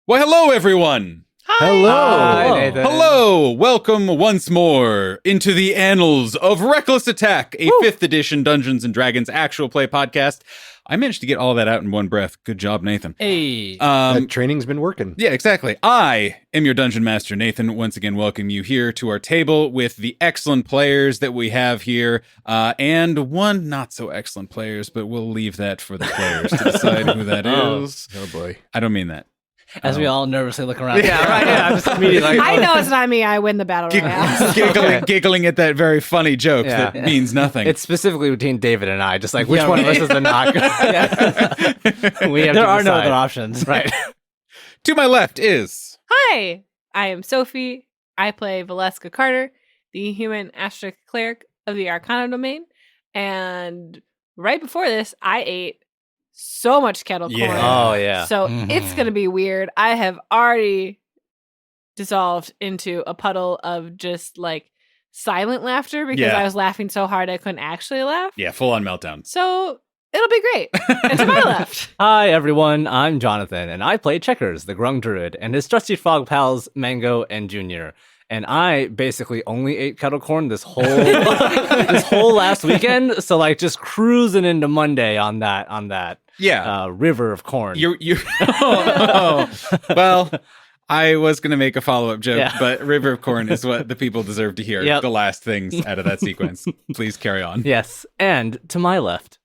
Well, hello, everyone. Hi. Hello. Hi, Nathan. Hello. Welcome once more into the annals of Reckless Attack, a 5th edition Dungeons & Dragons actual play podcast. I managed to get all that out in one breath. Good job, Nathan. Hey. That training's been working. Yeah, exactly. I am your Dungeon Master, Nathan. Once again, welcome you here to our table with the excellent players that we have here, and one not so excellent players, but we'll leave that for the players to decide who that is. Oh boy. I don't mean that. As we all nervously look around. Yeah, right. Yeah, I'm just immediately like, I know it's not me. I win the battle royale. Giggling at that very funny joke that means nothing. It's specifically between David and I, just like which one of us is the knock. There are no other options. Right. To my left is... Hi, I am Sophie. I play Valeska Carter, the human asterisk cleric of the Arcana domain. And right before this, I ate so much kettle corn. Oh, yeah. So it's going to be weird. I have already dissolved into a puddle of just like silent laughter because I was laughing so hard I couldn't actually laugh. Yeah, full-on meltdown. So it'll be great. And to my left. Hi, everyone. I'm Jonathan, and I play Checkers, the Grung Druid, and his trusty frog pals, Mango and Junior. And I basically only ate kettle corn this whole last weekend. So like just cruising into Monday on that river of corn. Well, I was going to make a follow-up joke, but River of Corn is what the people deserve to hear. Yep. The last things out of that sequence. Please carry on. Yes. And to my left.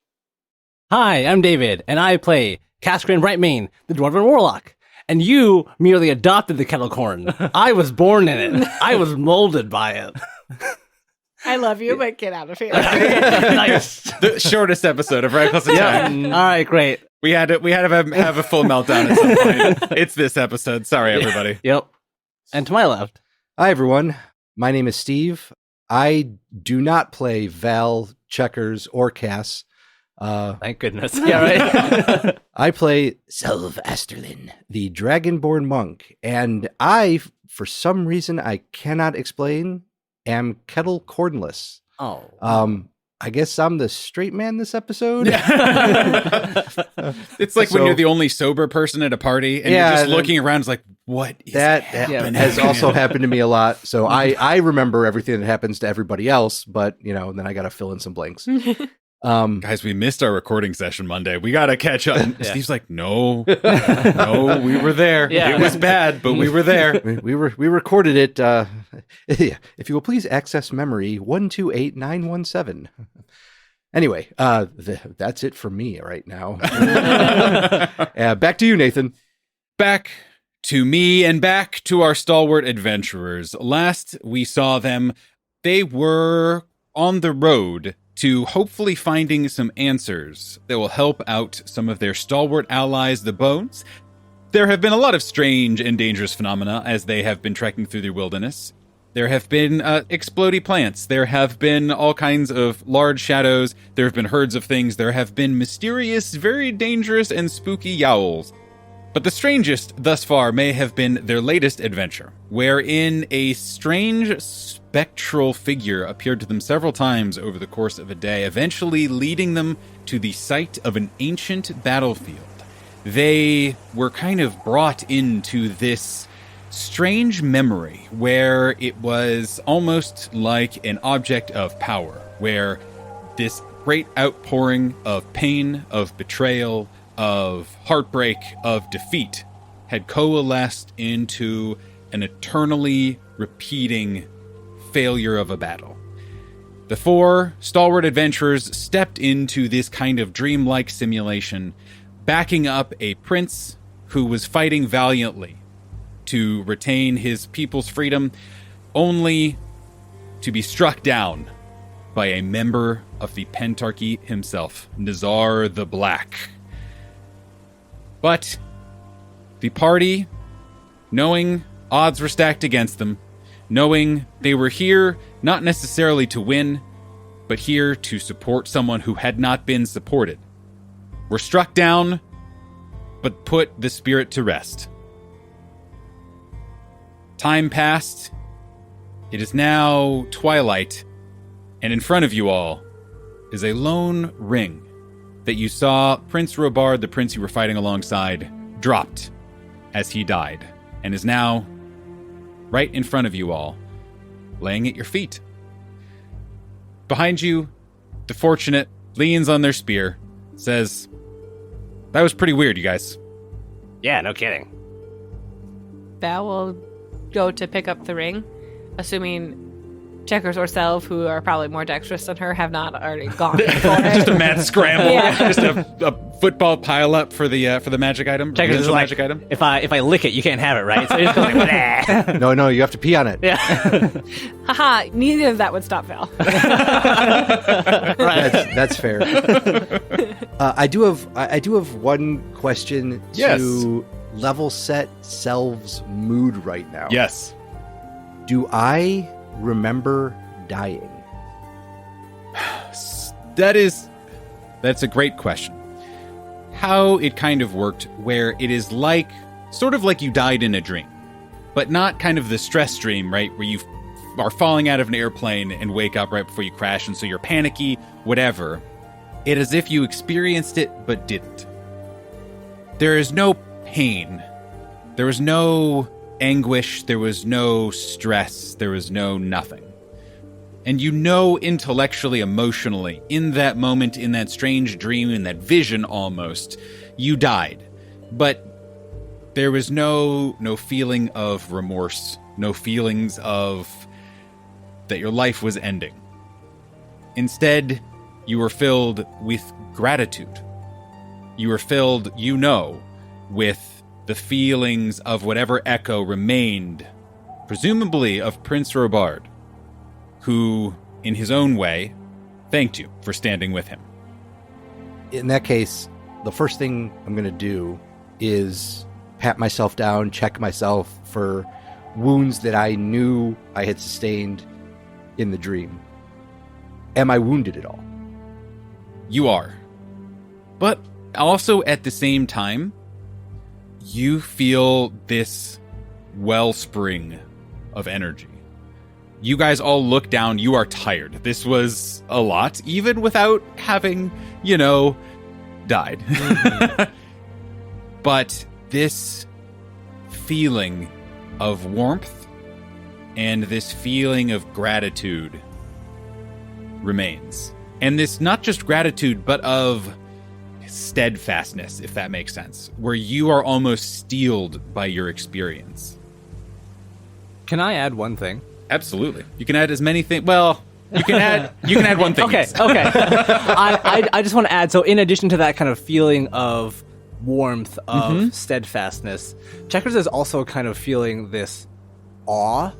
Hi, I'm David, and I play Cascran Brightmane, the Dwarven Warlock. And you merely adopted the kettle corn. I was born in it. I was molded by it. I love you, but get out of here. Nice. The shortest episode of Reckless Attack. All right, great. We had to have a full meltdown at some point. It's this episode. Sorry, everybody. Yep. And to my left. Hi, everyone. My name is Steve. I do not play Val, Checkers, or Cass. Thank goodness. Yeah, right. I play Selv Asterlin, the Dragonborn monk, and I, for some reason I cannot explain, am kettle cornless. Oh. I guess I'm the straight man this episode. It's like when you're the only sober person at a party and you're just looking around, it's like, what is happening? Has also happened to me a lot. So I remember everything that happens to everybody else, but then I got to fill in some blanks. Guys, we missed our recording session Monday. We got to catch up. And Steve's like, no, we were there. Yeah. It was bad, but we were there. We recorded it. If you will please access memory 128917. Anyway, that's it for me right now. Back to you, Nathan. Back to me and back to our stalwart adventurers. Last we saw them, they were on the road to hopefully finding some answers that will help out some of their stalwart allies, the Bones. There have been a lot of strange and dangerous phenomena as they have been trekking through the wilderness. There have been explodey plants. There have been all kinds of large shadows. There have been herds of things. There have been mysterious, very dangerous, and spooky yowls. But the strangest thus far may have been their latest adventure, wherein a strange spectral figure appeared to them several times over the course of a day, eventually leading them to the site of an ancient battlefield. They were kind of brought into this strange memory where it was almost like an object of power, where this great outpouring of pain, of betrayal, of heartbreak, of defeat had coalesced into an eternally repeating failure of a battle. The four stalwart adventurers stepped into this kind of dreamlike simulation, backing up a prince who was fighting valiantly to retain his people's freedom, only to be struck down by a member of the Pentarchy himself, Nazar the Black. But the party, knowing odds were stacked against them, knowing they were here not necessarily to win, but here to support someone who had not been supported. We're struck down, but put the spirit to rest. Time passed. It is now twilight, and in front of you all is a lone ring that you saw Prince Robard, the prince you were fighting alongside, dropped as he died, and is now right in front of you all, laying at your feet. Behind you, the fortunate leans on their spear, says, "That was pretty weird, you guys." Yeah, no kidding. Val will go to pick up the ring, assuming Checkers or Selv, who are probably more dexterous than her, have not already gone. Just a mad scramble. Yeah. Just a football pile up for the magic item. Checkers is like, magic item. if I lick it, you can't have it, right? So it's like, "Bleh." No, you have to pee on it. Yeah. Haha, neither of that would stop Val. Right. That's fair. I do have one question Yes. to level set Selv's mood right now. Yes. Do I remember dying? That's a great question. How it kind of worked, where it is like, sort of like you died in a dream, but not kind of the stress dream, right? Where you are falling out of an airplane and wake up right before you crash, and so you're panicky, whatever. It is as if you experienced it, but didn't. There is no pain. There was no anguish. There was no stress. There was no nothing. And you know intellectually, emotionally, in that moment, in that strange dream, in that vision almost, you died. But there was no feeling of remorse, no feelings of that your life was ending. Instead, you were filled with gratitude. You were filled, with the feelings of whatever echo remained, presumably of Prince Robard, who, in his own way, thanked you for standing with him. In that case, the first thing I'm going to do is pat myself down, check myself for wounds that I knew I had sustained in the dream. Am I wounded at all? You are. But also at the same time, you feel this wellspring of energy. You guys all look down. You are tired. This was a lot, even without having, died. But this feeling of warmth and this feeling of gratitude remains. And this not just gratitude, but of steadfastness, if that makes sense, where you are almost steeled by your experience. Can I add one thing? Absolutely. You can add as many things. Well, you can add one thing. Okay, yes. okay. I just want to add, so in addition to that kind of feeling of warmth, of steadfastness, Checkers is also kind of feeling this awe,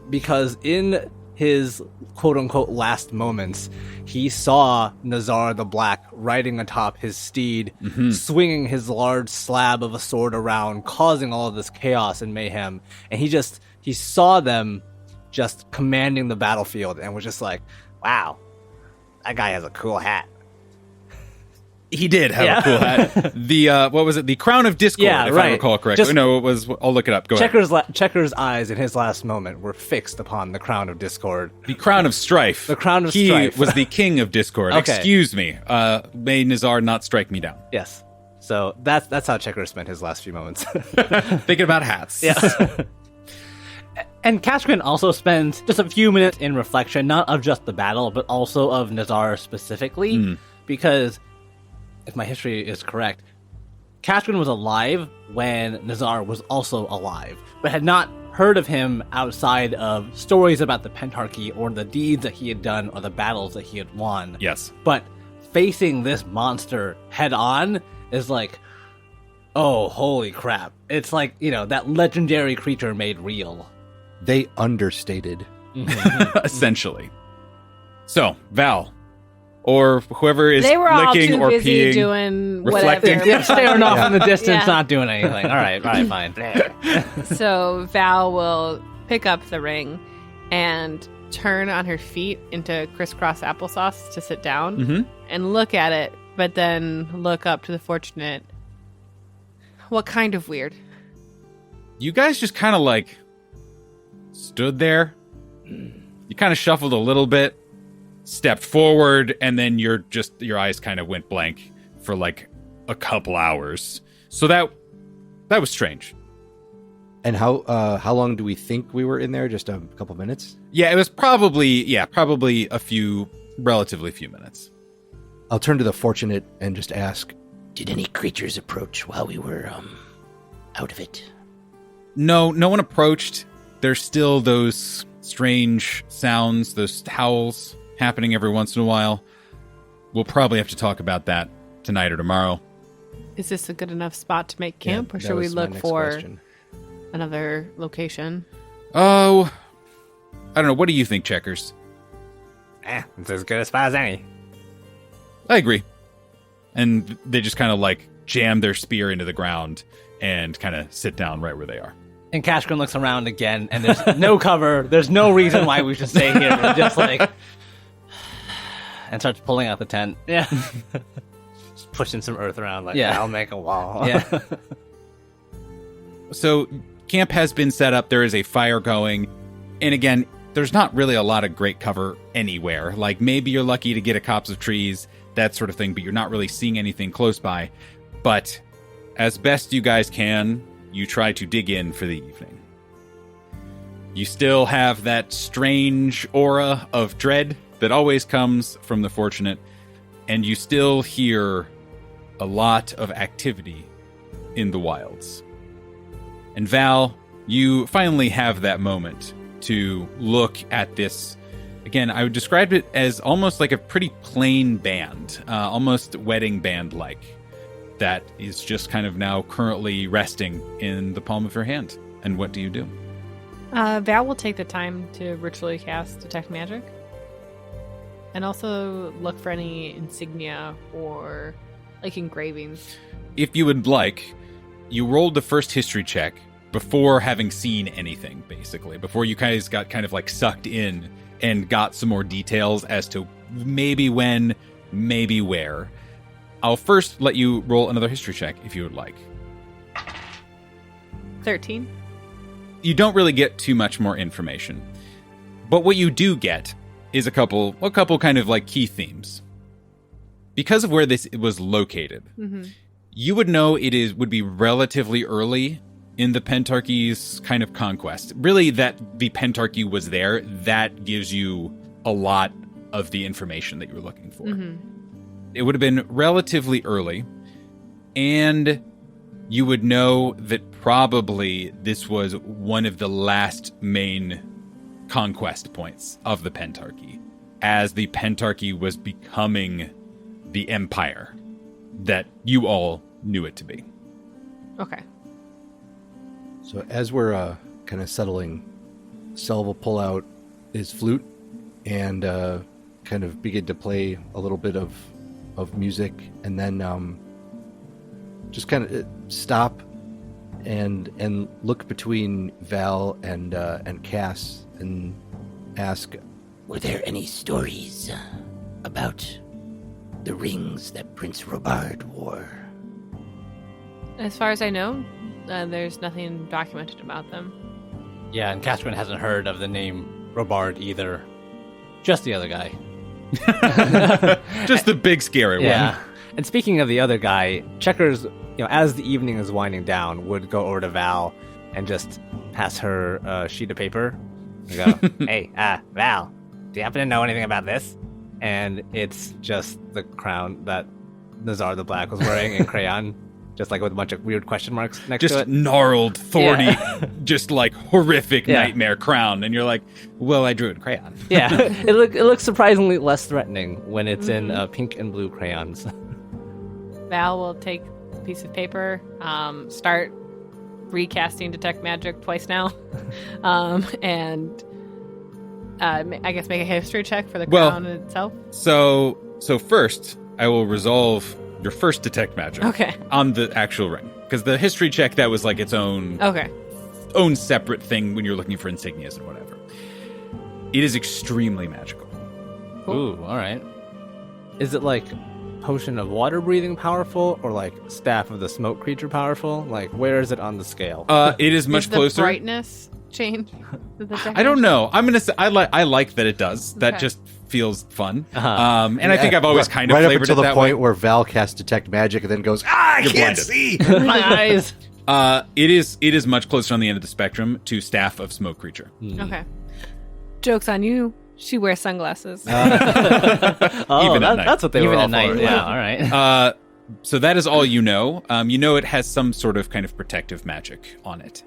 because in his quote-unquote last moments, he saw Nazar the Black riding atop his steed, swinging his large slab of a sword around, causing all of this chaos and mayhem, and he saw them just commanding the battlefield and was just like, wow, that guy has a cool hat. He did have a cool hat. The what was it? The Crown of Discord, if I recall correctly. No, it was. I'll look it up. Go ahead. Checkers' eyes in his last moment were fixed upon the Crown of Discord. The Crown of Strife. The Crown of Strife. He was the King of Discord. Okay. Excuse me. May Nazar not strike me down. Yes. So that's how Checkers spent his last few moments. Thinking about hats. Yes. And Kaskrin also spends just a few minutes in reflection, not of just the battle, but also of Nazar specifically, because if my history is correct, Kaskrin was alive when Nazar was also alive, but had not heard of him outside of stories about the Pentarchy or the deeds that he had done or the battles that he had won. Yes. But facing this monster head on is like, oh, holy crap. It's like, that legendary creature made real. They understated. Essentially. So, Val, or whoever is They were all licking too or busy peeing, doing reflecting. whatever. Yeah, staring off in the distance, Yeah. not doing anything. All right, fine. So Val will pick up the ring and turn on her feet into crisscross applesauce to sit down Mm-hmm. and look at it, but then look up to the fortunate. What kind of weird? You guys just kind of like stood there. You kind of shuffled a little bit, stepped forward, and then your eyes kind of went blank for like a couple hours. So that was strange. And how long do we think we were in there? Just a couple minutes? Yeah, it was probably relatively few minutes. I'll turn to the fortunate and just ask, Did any creatures approach while we were out of it? No one approached. There's still those strange sounds, those howls happening every once in a while. We'll probably have to talk about that tonight or tomorrow. Is this a good enough spot to make camp, Yeah, or that should we was my look next for question. another location? Oh, I don't know. What do you think, Checkers? It's as good a spot as any. I agree. And they just kind of like jam their spear into the ground and kind of sit down right where they are. And Cashgrin looks around again, and there's no cover. There's no reason why we should stay here. Just like, and starts pulling out the tent. Yeah, just pushing some earth around. Like, Yeah. I'll make a wall. Yeah. So camp has been set up. There is a fire going. And again, there's not really a lot of great cover anywhere. Like maybe you're lucky to get a copse of trees, that sort of thing, but you're not really seeing anything close by. But as best you guys can, you try to dig in for the evening. You still have that strange aura of dread that always comes from the fortunate, and you still hear a lot of activity in the wilds. And Val, you finally have that moment to look at this. Again, I would describe it as almost like a pretty plain band, almost wedding band-like, that is just kind of now currently resting in the palm of your hand. And what do you do? Val will take the time to ritually cast Detect Magic. And also look for any insignia or like engravings. If you would like, you rolled the first history check before having seen anything, basically. Before you guys got kind of like sucked in and got some more details as to maybe when, maybe where. I'll first let you roll another history check if you would like. 13. You don't really get too much more information. But what you do get is a couple kind of like key themes. Because of where this was located, you would know would be relatively early in the Pentarchy's kind of conquest. Really, that the Pentarchy was there, that gives you a lot of the information that you were looking for. It would have been relatively early, and you would know that probably this was one of the last main conquest points of the Pentarchy, as the Pentarchy was becoming the empire that you all knew it to be. Okay. So as we're kind of settling, Sel will pull out his flute and kind of begin to play a little bit of music, and then just kind of stop and look between Val and Cass and ask, Were there any stories about the rings that Prince Robard wore? As far as I know, there's nothing documented about them. Yeah, and Cashgrin hasn't heard of the name Robard either. Just the other guy. Just the big scary one. Yeah. And speaking of the other guy, Checkers, as the evening is winding down, would go over to Val and just pass her a sheet of paper and go, "Hey, Val, do you happen to know anything about this?" And it's just the crown that Nazar the Black was wearing in crayon, just like with a bunch of weird question marks next to Just it. gnarled, thorny, just like horrific Yeah. nightmare crown. And you're like, well, I drew it in crayon. Yeah, it looks surprisingly less threatening when it's in pink and blue crayons. Val will take a piece of paper, start recasting Detect Magic twice now, and I guess make a history check for the crown itself. So first, I will resolve your first Detect Magic Okay. on the actual ring. Because the history check, that was like its own Okay. own separate thing when you're looking for insignias and whatever. It is extremely magical. Ooh, all right. Is it like potion of water breathing powerful, or like staff of the smoke creature powerful? Like, where is it on the scale? It is much Does the closer. brightness change? Does the I don't know. I'm gonna say I like that it does. That Okay. just feels fun. Uh-huh. And I think I've always kind of right up flavored until it the that point way. where Val casts detect magic and then goes, I You're can't blinded. see. My eyes. It is much closer on the end of the spectrum to staff of smoke creature. Okay. Joke's on you. She wears sunglasses. Oh, Even at night. that's what they Even were all at night. for. Yeah. All right. So that is all you know. You know it has some sort of kind of protective magic on it.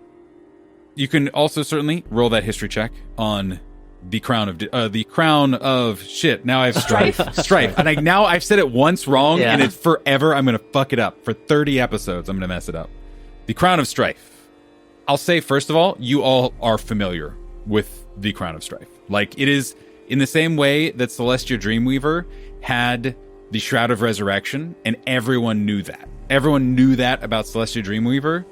You can also certainly roll that history check on the crown of shit. Now I've strife, and I've said it once wrong, Yeah. and it's forever. I'm gonna fuck it up for 30 episodes. I'm gonna mess it up. The crown of strife. I'll say first of all, you all are familiar with the crown of strife. Like it is in the same way that Celestia Dreamweaver had the Shroud of Resurrection, and everyone knew that. Everyone knew that about Celestia Dreamweaver.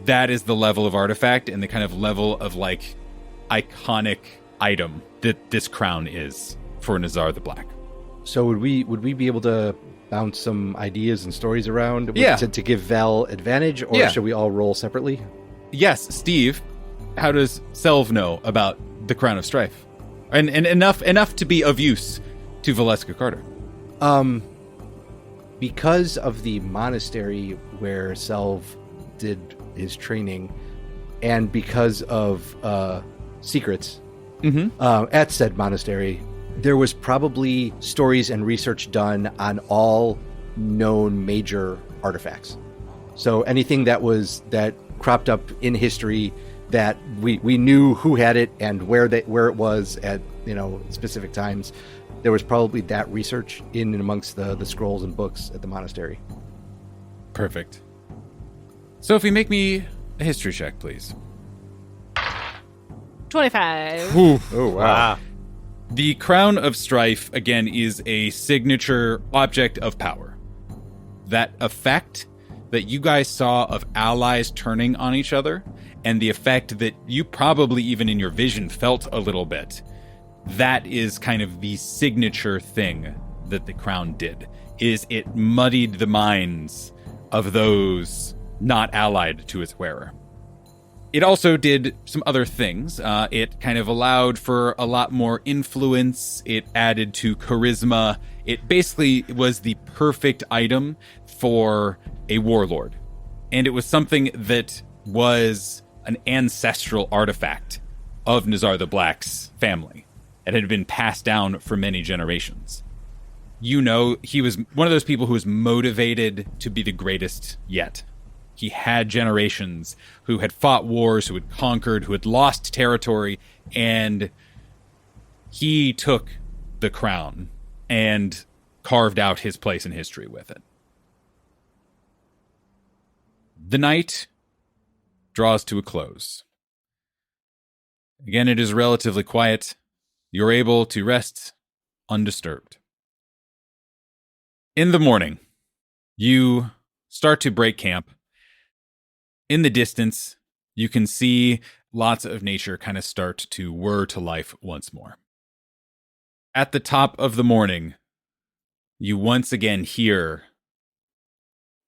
That is the level of artifact and the kind of level of like iconic item that this crown is for Nazar the Black. So would we be able to bounce some ideas and stories around Yeah. to give Val advantage, or Yeah. should we all roll separately? Yes, Steve, how does Selv know about the Crown of Strife? And enough to be of use to Valeska Carter. Because of the monastery where Selv did his training, and because of secrets at said monastery, there was probably stories and research done on all known major artifacts. So anything that cropped up in history that we knew who had it and where it was at specific times, there was probably that research in and amongst the scrolls and books at the monastery. Perfect. Sophie, make me a history check, please. 25. Oh wow. The Crown of Strife, again, is a signature object of power. That effect that you guys saw of allies turning on each other, and the effect that you probably even in your vision felt a little bit, that is kind of the signature thing that the crown did, is it muddied the minds of those not allied to its wearer. It also did some other things. It kind of allowed for a lot more influence. It added to charisma. It basically was the perfect item for a warlord. And it was something that was an ancestral artifact of Nazar the Black's family. It had been passed down for many generations. You know, he was one of those people who was motivated to be the greatest yet. He had generations who had fought wars, who had conquered, who had lost territory, and he took the crown and carved out his place in history with it. The night draws to a close. Again, it is relatively quiet. You're able to rest undisturbed. In the morning, you start to break camp. In the distance, you can see lots of nature kind of start to whir to life once more. At the top of the morning, you once again hear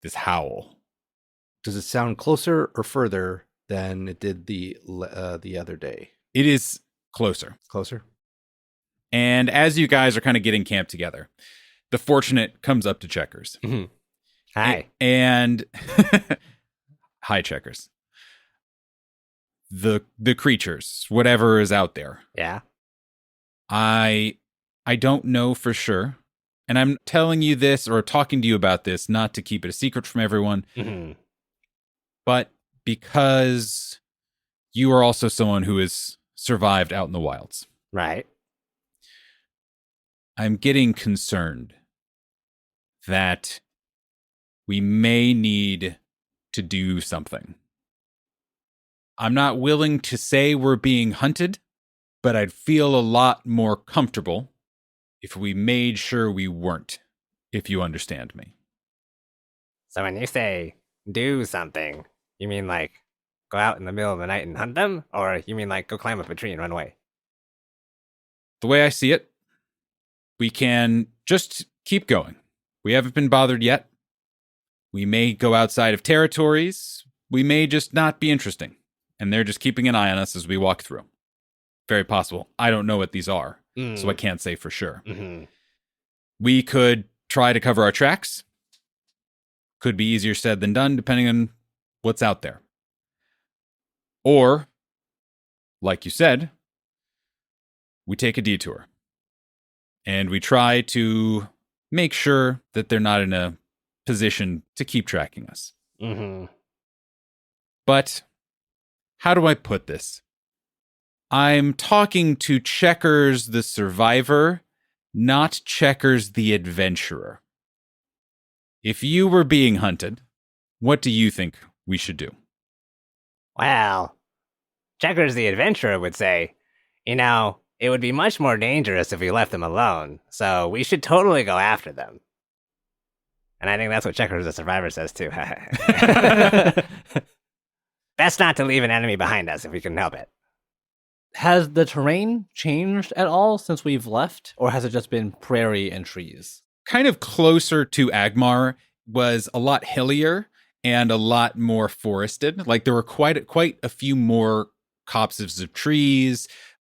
this howl. Does it sound closer or further than it did the other day? It is closer. Closer. And as you guys are kind of getting camped together, the Fortunate comes up to Checkers. Hi. And hi, Checkers. The creatures, whatever is out there. Yeah. I don't know for sure. And I'm telling you this or talking to you about this not to keep it a secret from everyone, but because you are also someone who has survived out in the wilds. Right. I'm getting concerned that we may need to do something. I'm not willing to say we're being hunted, but I'd feel a lot more comfortable if we made sure we weren't, if you understand me. So when you say do something, you mean like go out in the middle of the night and hunt them? Or you mean like go climb up a tree and run away? the way I see it, we can just keep going. We haven't been bothered yet. We may go outside of territories. We may just not be interesting. And they're just keeping an eye on us as we walk through. Very possible. I don't know what these are, so I can't say for sure. Mm-hmm. We could try to cover our tracks. Could be easier said than done, depending on what's out there. Or, like you said, we take a detour. And we try to make sure that they're not in a position to keep tracking us. Mm-hmm. But how do I put this? I'm talking to Checkers the survivor, not Checkers the adventurer. If you were being hunted, what do you think we should do? Well, Checkers the adventurer would say, it would be much more dangerous if we left them alone, so we should totally go after them. And I think that's what Checkers the survivor says too. Best not to leave an enemy behind us if we can help it. Has the terrain changed at all since we've left, or has it just been prairie and trees? Kind of closer to Agmar was a lot hillier and a lot more forested. Like there were quite a few more copses of trees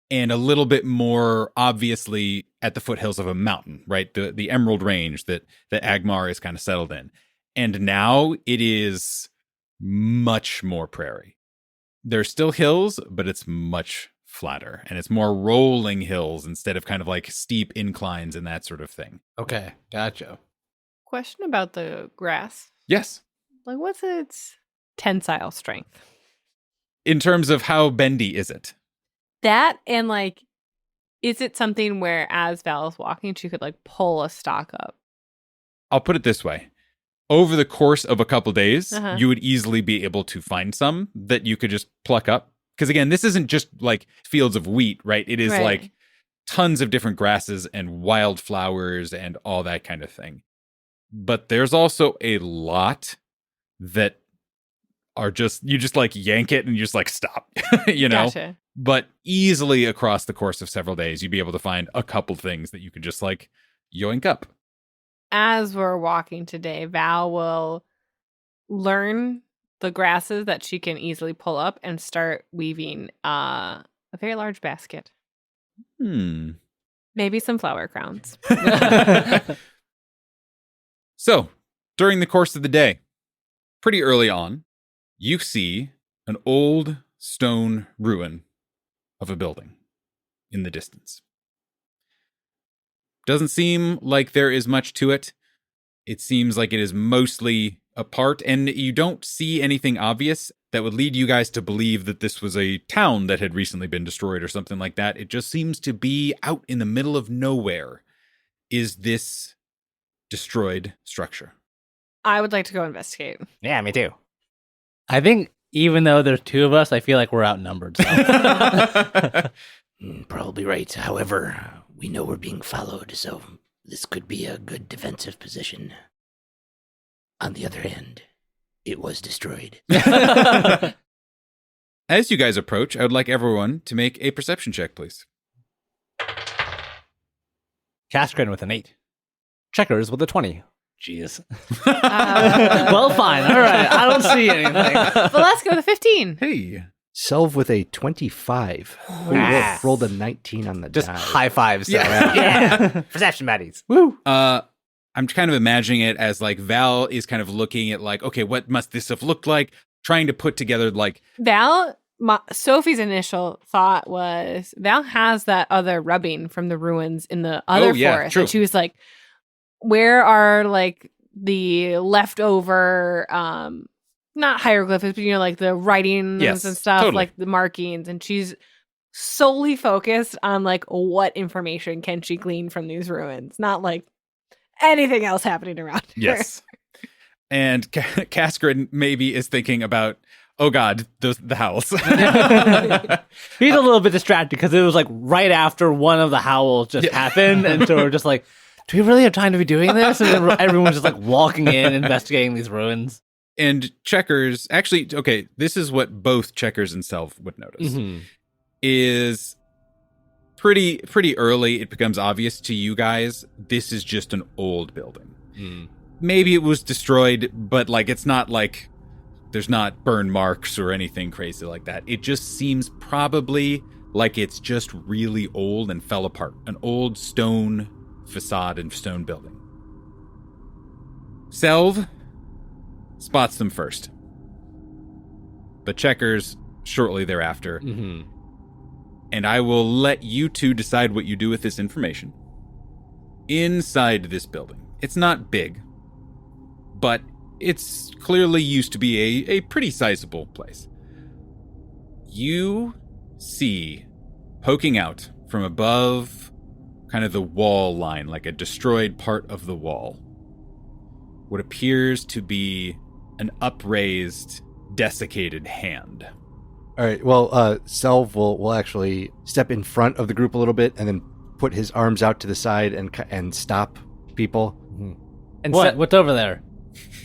and a little bit more obviously at the foothills of a mountain, right? The Emerald Range that Agmar is kind of settled in. And now it is much more prairie. There's still hills, but it's much flatter and it's more rolling hills instead of kind of like steep inclines and that sort of thing. Okay, gotcha. Question about the grass. Yes. Like, what's its tensile strength? In terms of how bendy is it? That and like, is it something where as Val is walking, she could like pull a stalk up? I'll put it this way. Over the course of a couple days, Uh-huh. you would easily be able to find some that you could just pluck up. Because again, this isn't just like fields of wheat, right? It is Right. like tons of different grasses and wildflowers and all that kind of thing. But there's also a lot that are just, you just like yank it and you just like stop, you know? Gotcha. But easily across the course of several days, you'd be able to find a couple things that you could just like yoink up. As we're walking today, Val will learn the grasses that she can easily pull up and start weaving a very large basket. Maybe some flower crowns. So, during the course of the day, pretty early on, you see an old stone ruin of a building in the distance. Doesn't seem like there is much to it. It seems like it is mostly apart, and you don't see anything obvious that would lead you guys to believe that this was a town that had recently been destroyed or something like that. It just seems to be out in the middle of nowhere. Is this destroyed structure? I would like to go investigate. Yeah, me too. I think even though there's two of us, I feel like we're outnumbered. So. Probably right. However, we know we're being followed, so this could be a good defensive position. On the other hand, it was destroyed. As you guys approach, I would like everyone to make a perception check, please. Caskrin with an 8. Checkers with a 20. Jeez. Uh, Well, fine. All right. I don't see anything. Velasco with a 15. Hey. Selv with a 25. Ooh, Yes. rolled a 19 on the Just die. high fives. Yeah. Yeah. Perception buddies. Woo! I'm kind of imagining it as like Val is kind of looking at like, okay, what must this have looked like? Trying to put together like, Sophie's initial thought was Val has that other rubbing from the ruins in the other yeah, forest. true. And she was like, where are like the leftover, not hieroglyphics, but like the writings Yes, and stuff, totally. like the markings. And she's solely focused on like what information can she glean from these ruins, not like anything else happening around her. yes. And Caskrin maybe is thinking about, oh God, the howls. He's a little bit distracted because it was like right after one of the howls just happened. And so we're just like, do we really have time to be doing this? And then everyone's just like walking in, investigating these ruins. And Checkers, actually, okay, this is what both Checkers and Self would notice, is pretty early, it becomes obvious to you guys this is just an old building. Maybe it was destroyed, but like it's not like there's not burn marks or anything crazy like that. It just seems probably like it's just really old and fell apart. An old stone facade and stone building. Selv spots them first. The checkers shortly thereafter. And I will let you two decide what you do with this information. Inside this building, it's not big, but it's clearly used to be a pretty sizable place. You see, poking out from above kind of the wall line, like a destroyed part of the wall, what appears to be an upraised, desiccated hand. All right. Well, Selv will actually step in front of the group a little bit and then put his arms out to the side and stop people. And What's over there?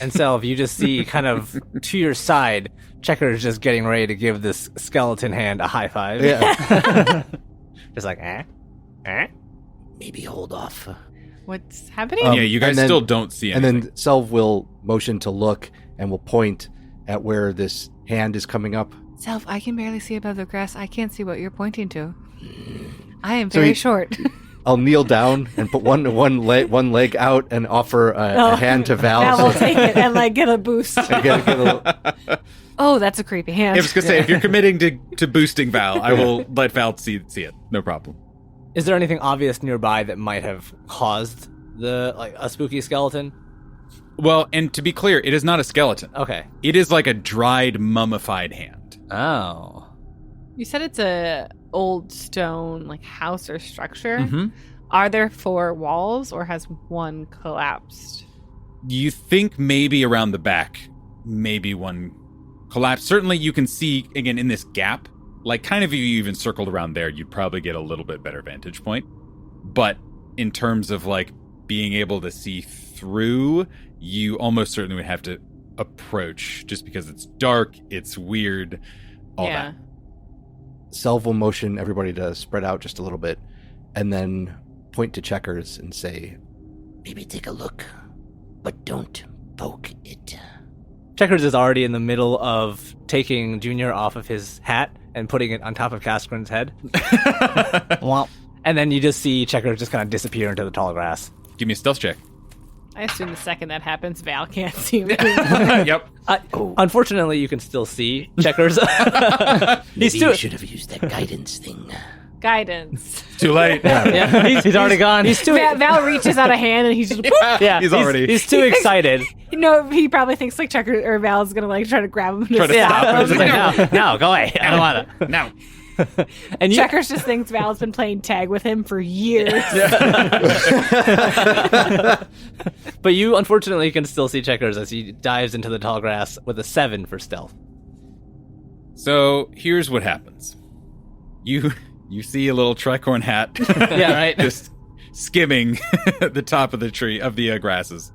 And Selv, you just see kind of to your side, Checkers just getting ready to give this skeleton hand a high five. Yeah. Just like, Maybe hold off. What's happening? Yeah, you guys and then- still don't see and anything. then Selv will motion to look and will point at where this hand is coming up. Self, I can barely see above the grass. I can't see what you're pointing to. I am So very he- short. I'll kneel down and put one leg out and offer a hand to Val. Val will so- take it and like get a boost. get a little- Oh, that's a creepy hand. I was gonna say, if you're committing to boosting Val, I will let Val see it. No problem. is there anything obvious nearby that might have caused a spooky skeleton? Well, and to be clear, it is not a skeleton. Okay. It is like a dried, mummified hand. Oh. You said it's a old stone like house or structure. Mm-hmm. Are there 4 walls or has one collapsed? You think maybe around the back, maybe one collapsed. Certainly you can see, again, in this gap, like kind of if you even circled around there, you'd probably get a little bit better vantage point. But in terms of like being able to see through, you almost certainly would have to approach just because it's dark, it's weird, all that. Selv will motion everybody to spread out just a little bit and then point to Checkers and say, Maybe take a look, but don't poke it. Checkers is already in the middle of taking Junior off of his hat and putting it on top of Cascarin's head. Well, And then you just see Checkers just kind of disappear into the tall grass. Give me a stealth check. I assume the second that happens, Val can't see me. Yep. Unfortunately, you can still see Checkers. Maybe you should have used that guidance thing. Guidance. Too late. Yeah, he's already gone. He's too. Val reaches out a hand and he's just. Yeah, He's already- He's too excited. No, he probably thinks like Checker or Val's gonna like try to grab him. Try to stop him. No, go away. I don't want to. No. And you, Checkers just thinks Val's been playing tag with him for years. but you unfortunately can still see Checkers as he dives into the tall grass with a 7 for stealth. So here's what happens. You see a little tricorn hat. Yeah, right. Just skimming the top of the tree of the grasses.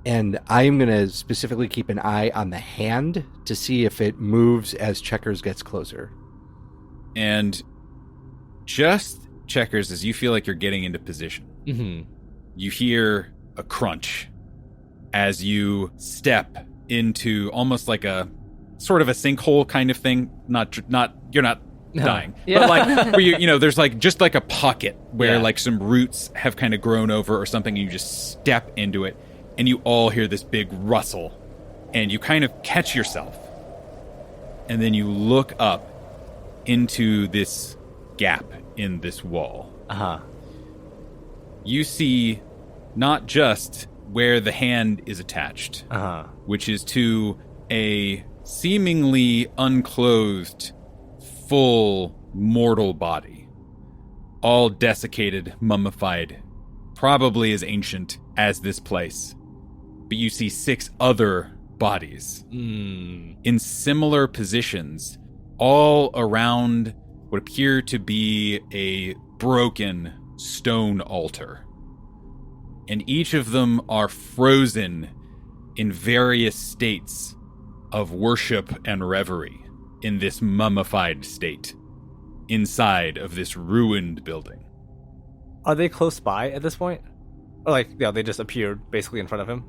and I'm going to specifically keep an eye on the hand to see if it moves as Checkers gets closer. And just Checkers, as you feel like you're getting into position, you hear a crunch as you step into almost like a sort of a sinkhole kind of thing. You're not dying, but like where there's like just like a pocket where like some roots have kind of grown over or something, and you just step into it, and you all hear this big rustle, and you kind of catch yourself, and then you look up into this gap in this wall. You see not just where the hand is attached, which is to a seemingly unclothed, full mortal body, all desiccated, mummified, probably as ancient as this place. But you see 6 other bodies in similar positions, all around what appear to be a broken stone altar. And each of them are frozen in various states of worship and reverie in this mummified state inside of this ruined building. Are they close by at this point? Or like, yeah, they just appeared basically in front of him?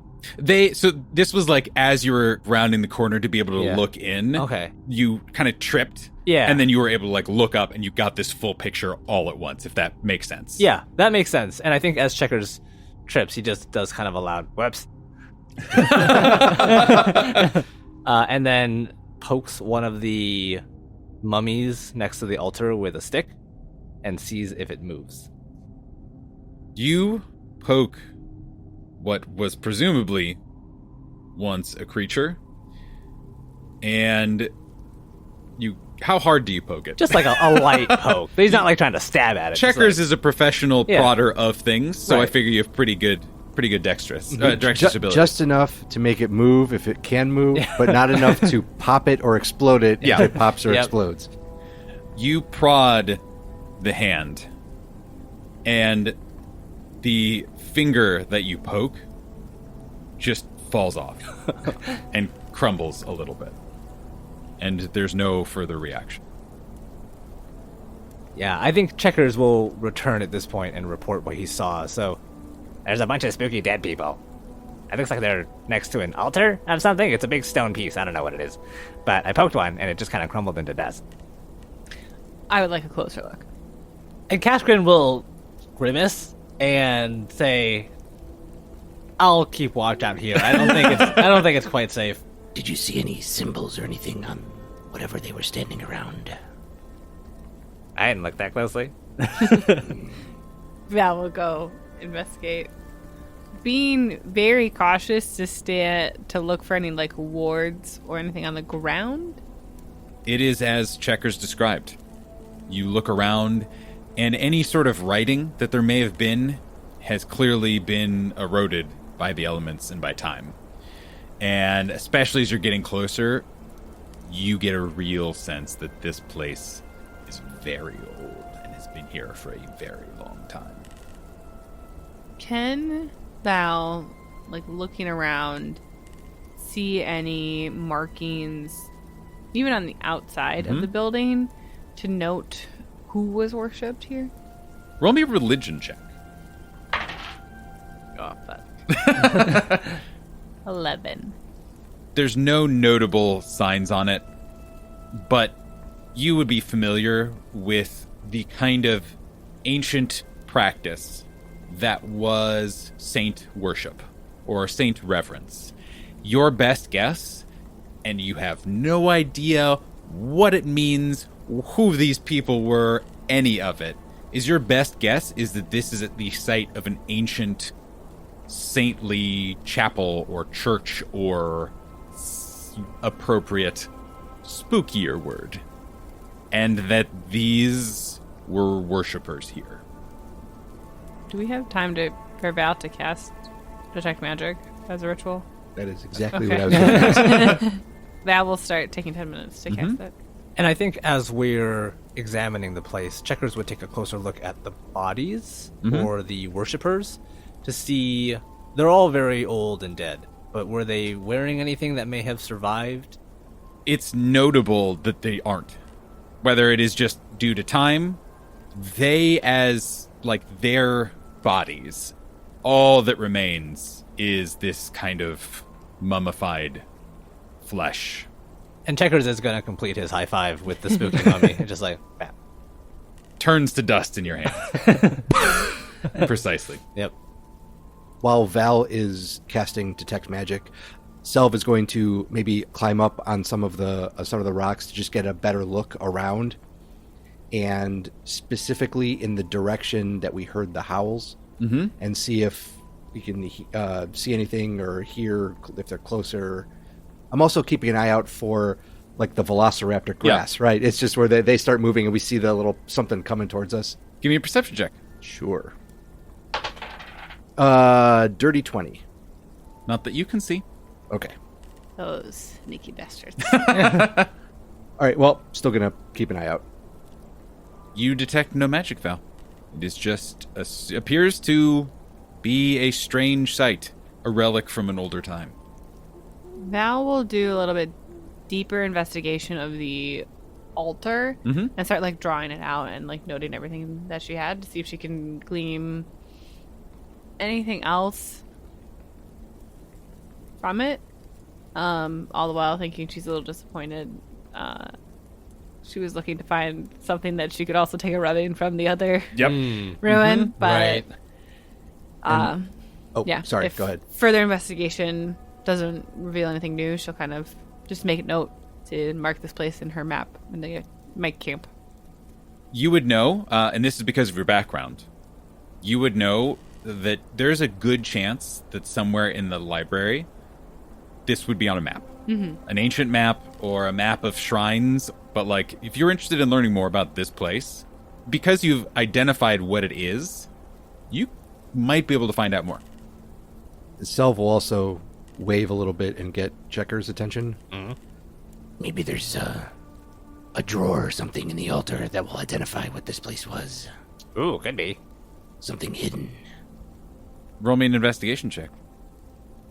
So this was like as you were rounding the corner to be able to Yeah. look in. Okay. You kind of tripped. Yeah. And then you were able to like look up and you got this full picture all at once, if that makes sense. Yeah, that makes sense. And I think as Checkers trips, he just does kind of a loud whoops. And then pokes one of the mummies next to the altar with a stick and sees if it moves. You poke what was presumably once a creature, and how hard do you poke it? Just like a light poke. He's not like trying to stab at it. Just Checkers like, is a professional Yeah. prodder of things, so I Right. figure you have pretty good dexterous Ju- ability. just enough to make it move if it can move, but not enough to pop it or explode it Yeah. if it pops or Yep. explodes. You prod the hand, and the finger that you poke just falls off and crumbles a little bit. And there's no further reaction. Yeah, I think Checkers will return at this point and report what he saw. So, there's a bunch of spooky dead people. It looks like they're next to an altar of something. It's a big stone piece. I don't know what it is. But I poked one, and it just kind of crumbled into dust. I would like a closer look. And Casgrin will grimace and say, "I'll keep watch out here. I don't think it's quite safe." Did you see any symbols or anything on whatever they were standing around? I didn't look that closely. Val will go investigate. Being very cautious to look for any like wards or anything on the ground. It is as Checkers described. You look around, and any sort of writing that there may have been has clearly been eroded by the elements and by time. And especially as you're getting closer, you get a real sense that this place is very old and has been here for a very long time. Can Val, like looking around, see any markings, even on the outside of the building, to note who was worshipped here? Roll me a religion check. Go off that. 11. There's no notable signs on it, but you would be familiar with the kind of ancient practice that was saint worship or saint reverence. Your best guess, and you have no idea what it means, who these people were, any of it, is your best guess is that this is at the site of an ancient saintly chapel or church or appropriate spookier word, and that these were worshippers here. Do we have time for Val to cast Detect Magic as a ritual? That is exactly Okay. what I was going to ask. Val will start taking 10 minutes to cast it. And I think as we're examining the place, Checkers would take a closer look at the bodies or the worshippers to see. They're all very old and dead, but were they wearing anything that may have survived? It's notable that they aren't. Whether it is just due to time, they as like their bodies, all that remains is this kind of mummified flesh. And Checkers is going to complete his high five with the spooky mummy. Just like, bam. Turns to dust in your hand. Precisely. Yep. While Val is casting Detect Magic, Selv is going to maybe climb up on some of the rocks to just get a better look around, and specifically in the direction that we heard the howls, and see if we can see anything or hear if they're closer. I'm also keeping an eye out for like the velociraptor grass, right? It's just where they start moving and we see the little something coming towards us. Give me a perception check. Sure. Dirty 20. Not that you can see. Okay. Those sneaky bastards. All right. Well, still gonna keep an eye out. You detect no magic, Val. It is just appears to be a strange sight, a relic from an older time. Val will do a little bit deeper investigation of the altar Mhm. and start like drawing it out and like noting everything that she had to see if she can glean anything else from it. All the while thinking she's a little disappointed. She was looking to find something that she could also take a rubbing from the other Yep. ruin, but right. Oh, yeah. sorry. If Go ahead. further investigation doesn't reveal anything new, she'll kind of just make a note to mark this place in her map when they make camp. You would know, and this is because of your background, you would know that there's a good chance that somewhere in the library, this would be on a map. An ancient map or a map of shrines. But, like, if you're interested in learning more about this place, because you've identified what it is, you might be able to find out more. Selv will also wave a little bit and get Checker's attention. Maybe there's a drawer or something in the altar that will identify what this place was. Ooh, could be. Something hidden. Roll me an investigation check.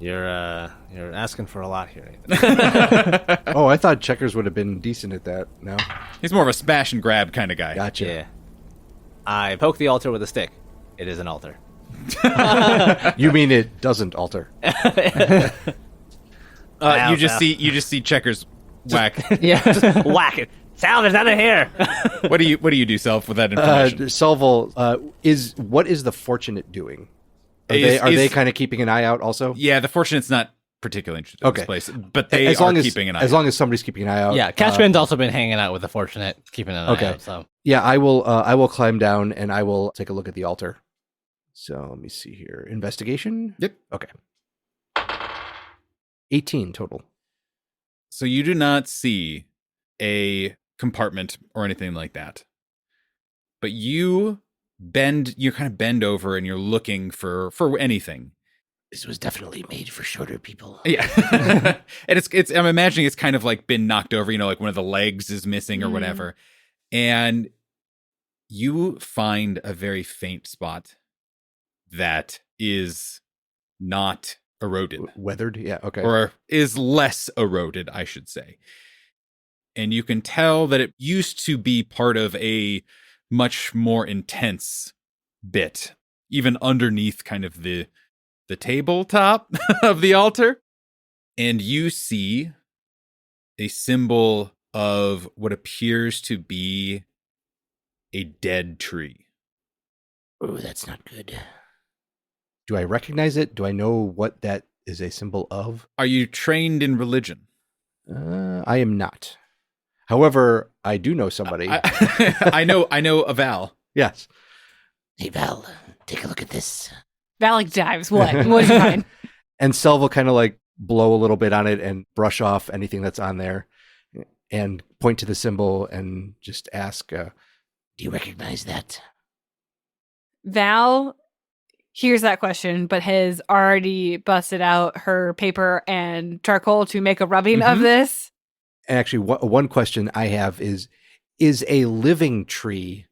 You're asking for a lot here, Nathan. Oh, I thought Checkers would have been decent at that. No? He's more of a smash and grab kind of guy. Gotcha. Yeah. I poke the altar with a stick. It is an altar. You mean it doesn't alter? You just see Checkers whack. Yeah. Just whack it. Sal, there's nothing here. What do you do, Self, with that information? Selvil, what is the Fortunate doing? Are they kind of keeping an eye out also? Yeah, the Fortunate's not particularly interested in this place, but they as are long as, keeping an eye as out. long as somebody's keeping an eye out. Yeah, Catchman's also been hanging out with the Fortunate, keeping an eye Okay. out. So Yeah, I will climb down and I will take a look at the altar. So let me see here. Investigation? Yep. Okay. 18 total. So you do not see a compartment or anything like that. But you kind of bend over and you're looking for anything. This was definitely made for shorter people. Yeah. And it's I'm imagining it's kind of like been knocked over, like one of the legs is missing or whatever. And you find a very faint spot that is not eroded. Weathered? Yeah, okay. Or is less eroded, I should say. And you can tell that it used to be part of a much more intense bit, even underneath kind of the tabletop of the altar. And you see a symbol of what appears to be a dead tree. Oh, that's not good. Do I recognize it? Do I know what that is a symbol of? Are you trained in religion? I am not. However, I do know somebody. I know a Val. Yes. Hey, Val, take a look at this. Val like dives. What? What did you find? And Selv will kind of like blow a little bit on it and brush off anything that's on there and point to the symbol and just ask, Do you recognize that? Val hears that question, but has already busted out her paper and charcoal to make a rubbing of this. and actually one question I have is a living tree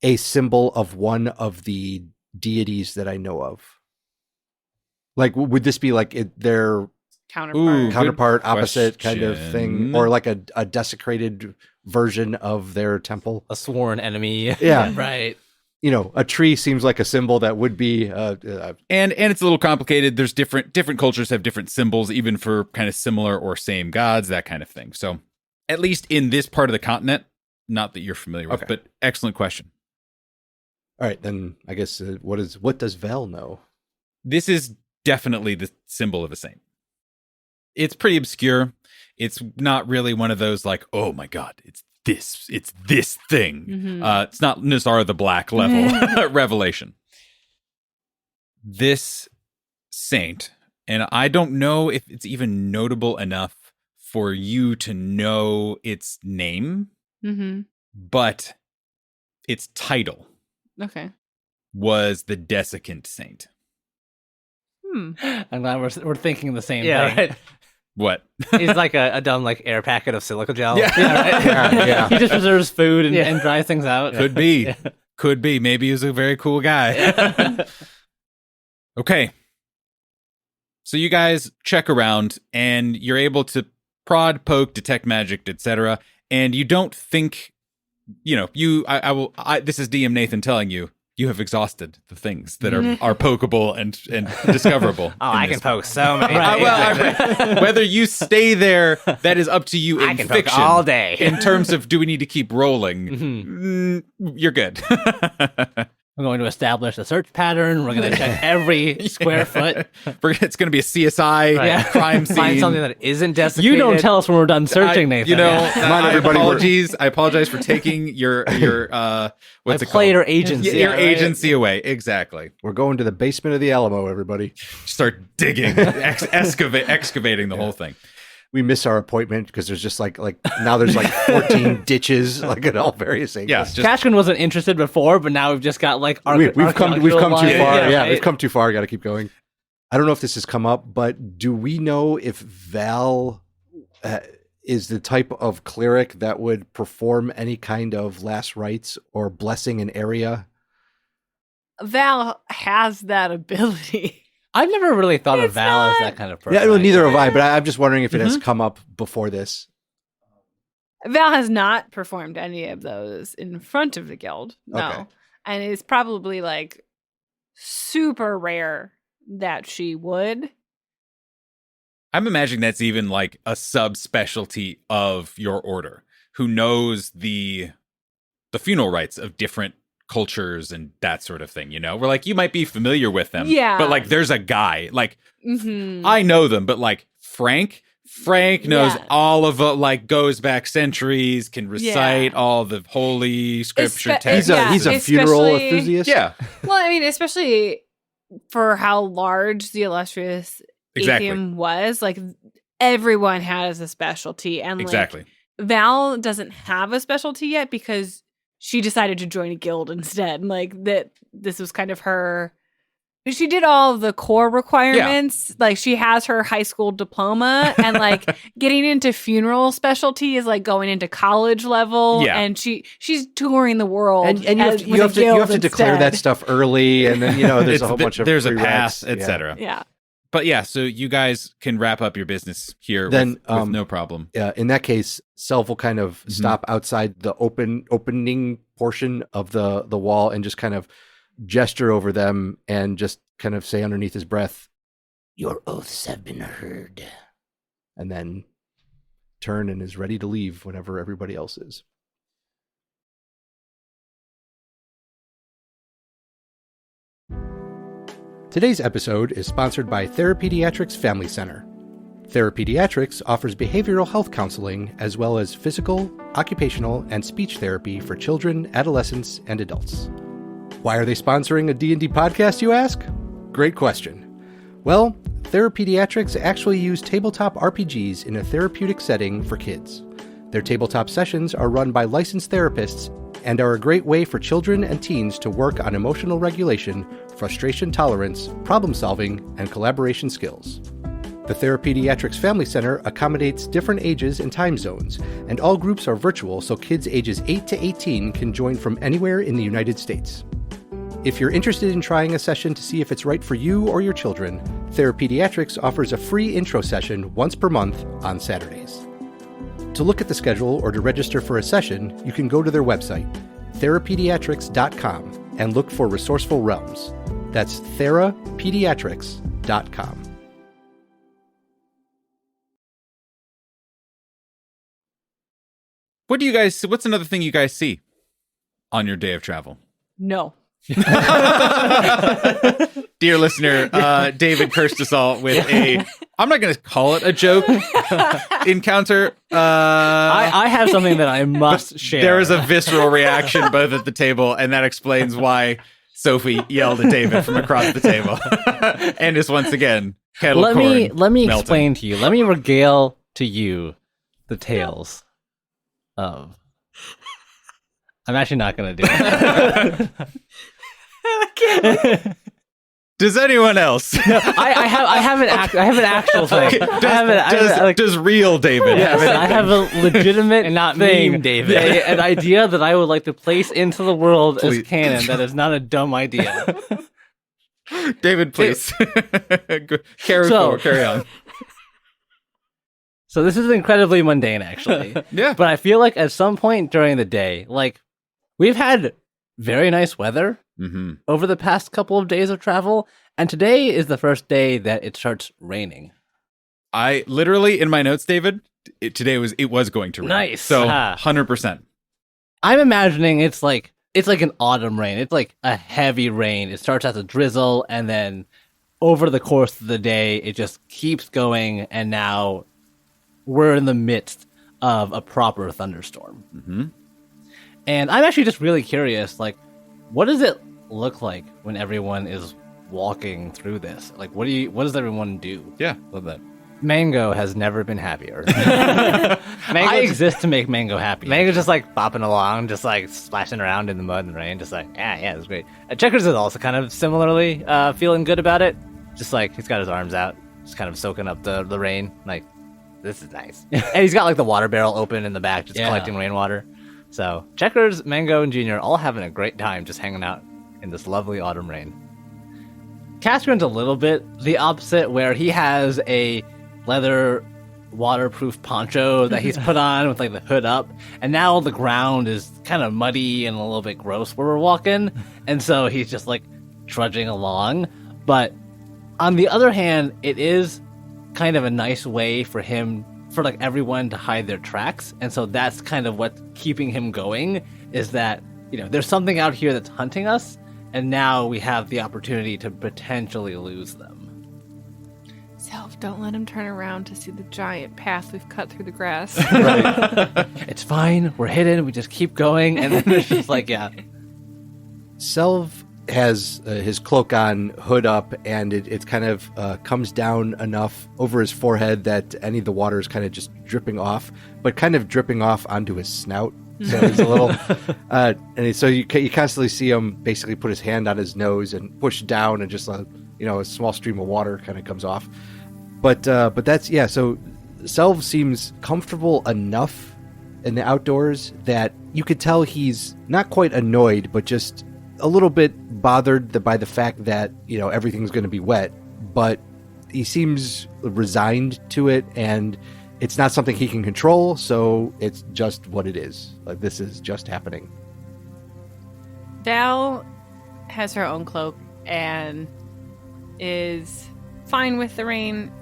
a symbol of one of the deities that I know of? Like, would this be like their Counterpart. Ooh, counterpart, good opposite kind of question. thing, or like a desecrated version of their temple? A sworn enemy. Yeah. right. A tree seems like a symbol that would be And it's a little complicated. There's different cultures have different symbols, even for kind of similar or same gods, that kind of thing. So at least in this part of the continent, not that you're familiar with, Okay. but excellent question. all right. Then I guess what does Vel know? This is definitely the symbol of a saint. It's pretty obscure. It's not really one of those like, oh my God, it's this thing. Mhm. It's not Nazar the Black level revelation. This saint, and I don't know if it's even notable enough for you to know its name, Mm-hmm. but its title Okay. was the Desiccant Saint. I'm glad we're thinking the same Yeah, thing. right. What? He's like a dumb air packet of silica gel. Yeah. right? Yeah. He just preserves food and dries things out. Could be. Could be. Maybe he was a very cool guy. Okay. So you guys check around and you're able to prod, poke, detect magic, etc. and you don't think, this is DM Nathan telling you, you have exhausted the things that are pokeable and discoverable. Oh, I can poke so many. Whether you stay there, that is up to you in I can fiction. poke all day. In terms of, do we need to keep rolling? You're good. We're going to establish a search pattern. We're going to check every square foot. It's going to be a CSI crime scene. Find something that isn't desiccated. You don't tell us when we're done searching, Nathan. Come on, everybody, I apologize for taking your what's it player called? agency. Your agency away. Exactly. We're going to the basement of the Alamo, everybody. Start digging, excavating the whole thing. We miss our appointment because there's just like now there's like 14 ditches like at all various angles. Yeah, just, Kashkin wasn't interested before, but now we've just got like we've come too far. Yeah, We've come too far. Got to keep going. I don't know if this has come up, but do we know if Val is the type of cleric that would perform any kind of last rites or blessing an area? Val has that ability. I've never really thought of It's Val as not- that kind of person. Yeah, well, neither have I. But I'm just wondering if it has come up before this. Val has not performed any of those in front of the guild. No. Okay. And it's probably like super rare that she would. I'm imagining that's even like a subspecialty of your order, who knows the funeral rites of different cultures and that sort of thing. We're like, you might be familiar with them, Yeah. but like, there's a guy like Mm-hmm. I know them, but like Frank knows Yeah. all of it. Like, goes back centuries, can recite all the holy scripture texts. He's a funeral especially- enthusiast. Yeah, Well, I mean, especially for how large the illustrious Exactly. Atheum was, like everyone has a specialty, and exactly. like Val doesn't have a specialty yet because she decided to join a guild instead. Like that, this was kind of her. She did all of the core requirements. Like she has her high school diploma, and like getting into funeral specialty is like going into college level. Yeah. And she's touring the world. And you have as- to, with you a have to you guild have to declare instead. that stuff early, and then there's a whole bunch of there's a prereqs. pass, Yeah. etc. Yeah. But yeah, so you guys can wrap up your business here Then, with no problem. In that case, Self will kind of stop outside the opening portion of the wall and just kind of gesture over them and just kind of say underneath his breath, Your oaths have been heard. and then turn and is ready to leave whenever everybody else is. Today's episode is sponsored by Therapediatrics Family Center. Therapediatrics offers behavioral health counseling as well as physical, occupational, and speech therapy for children, adolescents, and adults. Why are they sponsoring a D&D podcast, you ask? Great question. Well, Therapediatrics actually use tabletop RPGs in a therapeutic setting for kids. Their tabletop sessions are run by licensed therapists and are a great way for children and teens to work on emotional regulation, frustration tolerance, problem solving, and collaboration skills. The Therapediatrics Family Center accommodates different ages and time zones, and all groups are virtual so kids ages 8 to 18 can join from anywhere in the United States. If you're interested in trying a session to see if it's right for you or your children, Therapediatrics offers a free intro session once per month on Saturdays. To look at the schedule or to register for a session, you can go to their website, therapediatrics.com, and look for Resourceful Realms. That's therapediatrics.com. What's another thing you guys see on your day of travel? No. Dear listener, David cursed us all with I'm not going to call it a joke encounter. I have something that I must share. There is a visceral reaction both at the table, and that explains why Sophie yelled at David from across the table. And is once again kettle let corn me melting. explain to you. Let me regale to you the tales of. I'm actually not going to do it. Does anyone else? I have an actual thing. Does real David Yes, have I have a legitimate And not thing, meme David. an idea that I would like to place into the world Please. as canon. That is not a dumb idea. David, please. Carry on. So this is incredibly mundane, actually. Yeah. But I feel like at some point during the day, like we've had very nice weather Mm-hmm. over the past couple of days of travel, and today is the first day that it starts raining. I literally in my notes, David, it was going to rain. Nice. So Ah. 100%. I'm imagining it's like an autumn rain. It's like a heavy rain. It starts as a drizzle, and then over the course of the day, it just keeps going, and now we're in the midst of a proper thunderstorm. Mm-hmm. And I'm actually just really curious, like, what does it look like when everyone is walking through this? Like, what does everyone do? Yeah, love that. Mango has never been happier. I exist to make Mango happy. Mango's just like bopping along, just like splashing around in the mud and rain, just like, yeah, it's great. Checkers is also kind of similarly feeling good about it. Just like he's got his arms out, just kind of soaking up the rain. Like, this is nice. And he's got like the water barrel open in the back, just collecting rainwater. So Checkers, Mango, and Junior all having a great time just hanging out in this lovely autumn rain. Caskerin's a little bit the opposite, where he has a leather waterproof poncho that he's put on with like the hood up, and now the ground is kind of muddy and a little bit gross where we're walking, and so he's just like trudging along. But on the other hand, it is kind of a nice way for like everyone to hide their tracks, and so that's kind of what's keeping him going, is that, you know, there's something out here that's hunting us, and now we have the opportunity to potentially lose them. Self, don't let him turn around to see the giant path we've cut through the grass. It's fine, we're hidden, we just keep going, and then there's just like, yeah. Selv has his cloak on, hood up, and it kind of comes down enough over his forehead that any of the water is kind of just dripping off, but kind of dripping off onto his snout. So it's a little, so you constantly see him basically put his hand on his nose and push down, and just a small stream of water kind of comes off. But that's, yeah. So Selv seems comfortable enough in the outdoors that you could tell he's not quite annoyed, but just a little bit bothered by the fact that, you know, everything's going to be wet, but he seems resigned to it, and it's not something he can control, so it's just what it is. Like, this is just happening. Val has her own cloak and is fine with the rain.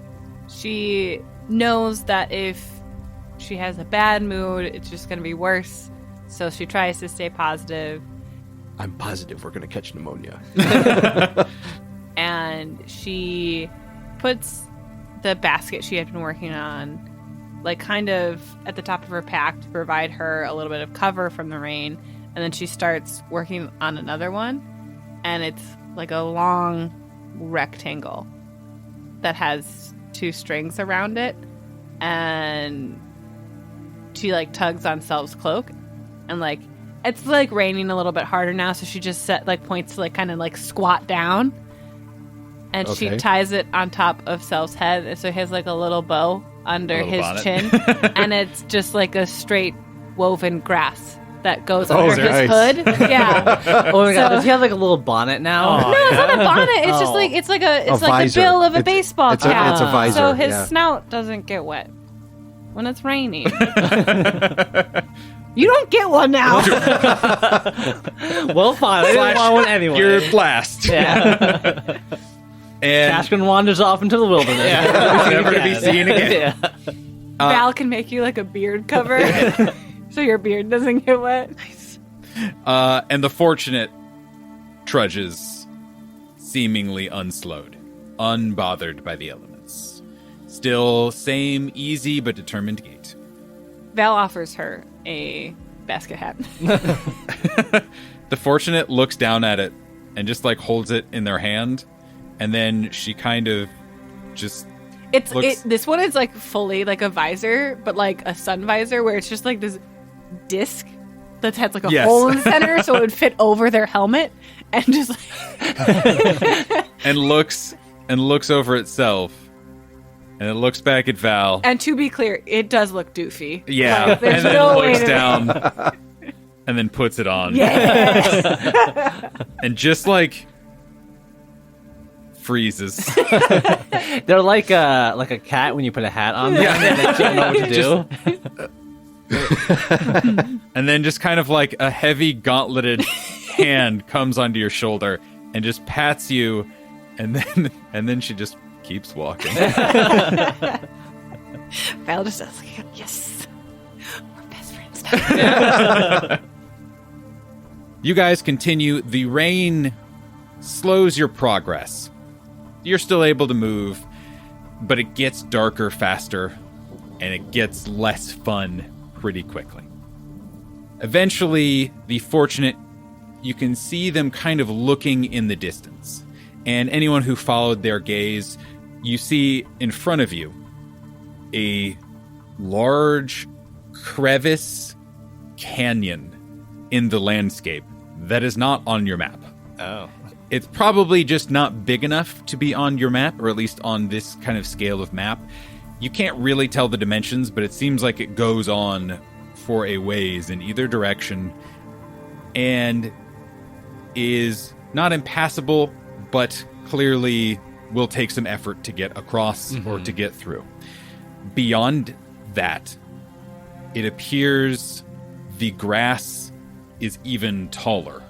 She knows that if she has a bad mood, it's just going to be worse, so she tries to stay positive. I'm positive we're going to catch pneumonia. And she puts the basket she had been working on, like, kind of at the top of her pack to provide her a little bit of cover from the rain. And then she starts working on another one, and it's like a long rectangle that has 2 strings around it. And she like tugs on Selv's cloak, and like it's like raining a little bit harder now, so she just points to like kind of like squat down, and she Okay. ties it on top of Selv's head, and so he has like a little bow under A little his bonnet. chin, and it's just like a straight woven grass that goes Oh, under nice. his hood. Yeah. Oh my god, So- does he have like a little bonnet now? No, it's not a bonnet. It's just Oh. like it's like the visor. bill of a It's- baseball it's a- cap. it's a visor, so his yeah. snout doesn't get wet when it's raining. You don't get one now. Well, fine, I didn't want one anyway. You're blast. Yeah. And Caskrin wanders off into the wilderness. never to be seen again. Yeah. Val can make you like a beard cover, so your beard doesn't get wet. And the fortunate trudges, seemingly unslowed, unbothered by the elements. Still same easy but determined gait. Val offers her a basket hat. The fortunate looks down at it and just like holds it in their hand, and then she kind of just This one is like fully like a visor, but like a sun visor, where it's just like this disc that has like a Yes. hole in the center, so it would fit over their helmet, and just like, and looks over itself, and it looks back at Val. and to be clear, it does look doofy. Yeah, Like, there's and then no way looks to- down, and then puts it on. Yeah. And just like freezes. They're like a cat when you put a hat on them and they don't know what to do. And then just kind of like a heavy gauntleted hand comes onto your shoulder and just pats you, and then she just keeps walking. Val just says, yes, we're best friends now. You guys continue. The rain slows your progress. You're still able to move, but it gets darker faster, and it gets less fun pretty quickly. Eventually, the fortunate, you can see them kind of looking in the distance. And anyone who followed their gaze, you see in front of you a large crevasse canyon in the landscape that is not on your map. Oh. It's probably just not big enough to be on your map, or at least on this kind of scale of map. You can't really tell the dimensions, but it seems like it goes on for a ways in either direction and is not impassable, but clearly will take some effort to get across or to get through. Beyond that, it appears the grass is even taller.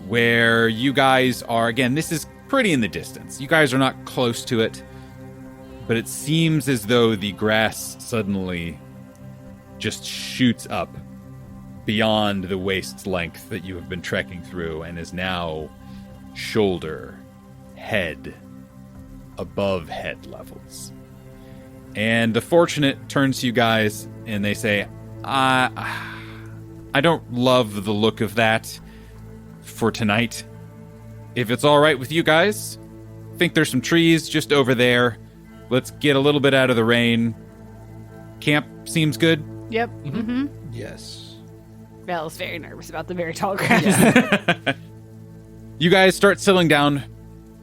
Where you guys are, again, this is pretty in the distance. You guys are not close to it, but it seems as though the grass suddenly just shoots up beyond the waist length that you have been trekking through and is now shoulder, head, above head levels. And the fortunate turns to you guys and they say, I don't love the look of that for tonight. If it's all right with you guys, I think there's some trees just over there. Let's get a little bit out of the rain. Camp seems good. Yep. Yes. Val is very nervous about the very tall grass. You guys start settling down.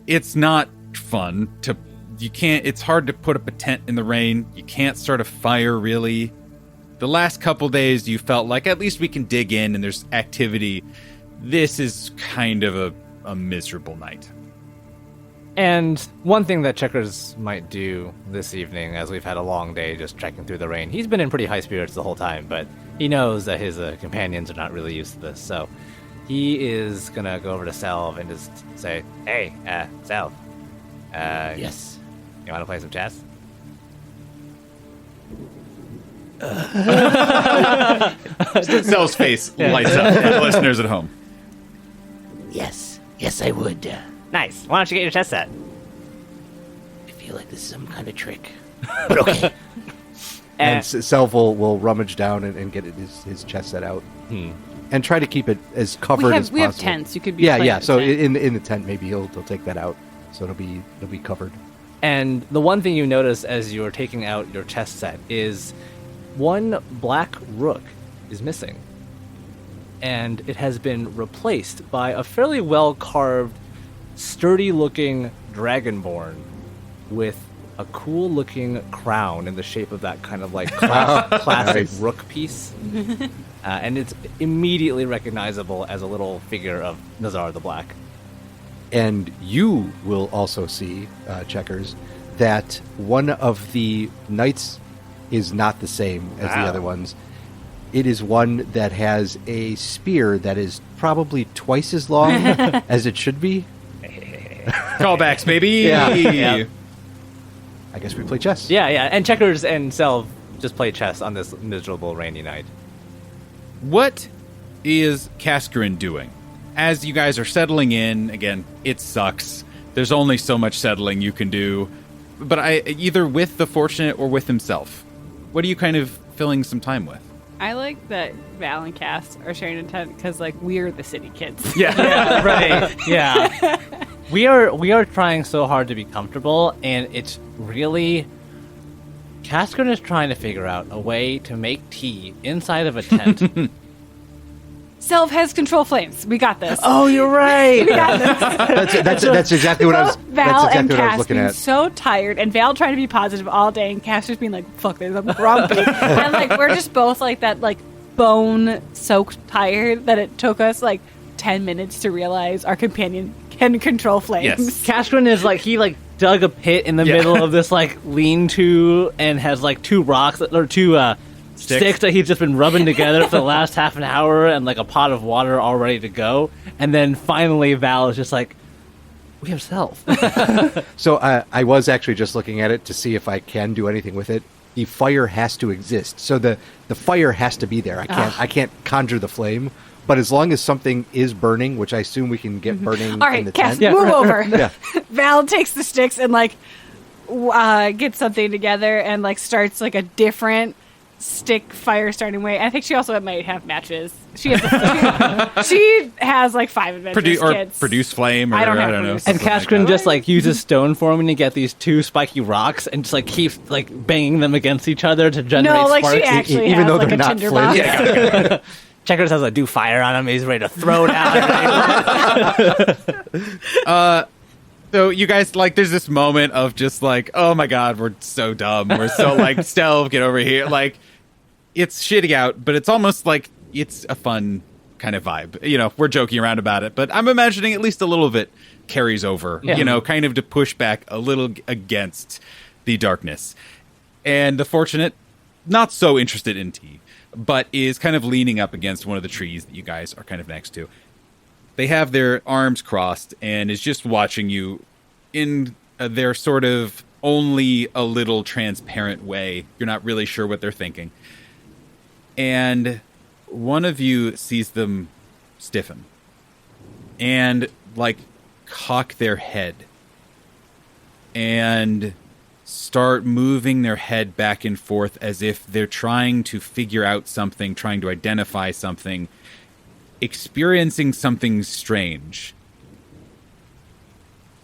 It's not fun to... it's hard to put up a tent in the rain. You can't start a fire, really. The last couple days, you felt like at least we can dig in and there's activity. This is kind of a miserable night. And one thing that Checkers might do this evening, as we've had a long day just trekking through the rain, he's been in pretty high spirits the whole time, but he knows that his companions are not really used to this, so he is going to go over to Salve and just say, hey, Salve. Yes. You want to play some chess? Cell's face lights up for the listeners at home. Yes. Yes, I would. Nice. Why don't you get your chess set? I feel like this is some kind of trick. But okay. And Selv will rummage down and get his chest set out. And try to keep it as covered as possible. We have tents. You could be Yeah. So in the tent, maybe he'll take that out, so it'll be covered. And the one thing you notice as you're taking out your chess set is one black rook is missing. And it has been replaced by a fairly well-carved, sturdy-looking dragonborn with a cool-looking crown in the shape of that kind of like classic Nice. rook piece. And it's immediately recognizable as a little figure of Nazar the Black. And you will also see, Checkers, that one of the knights is not the same as the other ones. It is one that has a spear that is probably twice as long as it should be. Callbacks, baby! Yeah. I guess we play chess. Yeah, and Checkers and Selv just play chess on this miserable rainy night. What is Kaskarin doing? As you guys are settling in, again, it sucks. There's only so much settling you can do. But either with the fortunate or with himself. What are you kind of filling some time with? I like that Val and Cass are sharing a tent because, like, we're the city kids. Yeah, right. Yeah. We are trying so hard to be comfortable, and it's really... Kaskarin is trying to figure out a way to make tea inside of a tent. Selv has control flames. We got this. Oh, you're right. We got this. That's exactly what I was. Val That's and exactly what I was Cass looking being at. so tired, and Val trying to be positive all day, and Cass just being like, "Fuck this, I'm grumpy." And like we're just both like that, like bone-soaked tired that it took us like 10 minutes to realize our companion can control flames. Yes. Cashman is like he like dug a pit in the middle of this like lean-to and has like two sticks that he's just been rubbing together for the last half an hour and like a pot of water all ready to go. And then finally Val is just like, we have Self. So I was actually just looking at it to see if I can do anything with it. The fire has to exist, so the fire has to be there. I can't conjure the flame, but as long as something is burning, which I assume we can get burning All in right, the Cass, tent. move over. Yeah. Val takes the sticks and like gets something together and like starts like a different stick fire starting way. I think she also might have matches. She has she has like 5 adventures kits. Produce flame, or I don't have know. produce. And something like Cashman that. just like uses stone forming to get these 2 spiky rocks and just like keeps like banging them against each other to generate No, like sparks. she actually even has though like they're a not tinder flint. box. Checkers has a do fire on him. He's ready to throw down. So you guys, like, there's this moment of just like, oh my god, we're so dumb. We're so like, Stealth, get over here. Like, it's shitting out, but it's almost like it's a fun kind of vibe. You know, we're joking around about it, but I'm imagining at least a little of it carries over, you know, kind of to push back a little against the darkness. And the Fortunate, not so interested in tea, but is kind of leaning up against one of the trees that you guys are kind of next to. They have their arms crossed and is just watching you in their sort of only a little transparent way. You're not really sure what they're thinking. And one of you sees them stiffen and like cock their head and start moving their head back and forth as if they're trying to figure out something, trying to identify something, experiencing something strange.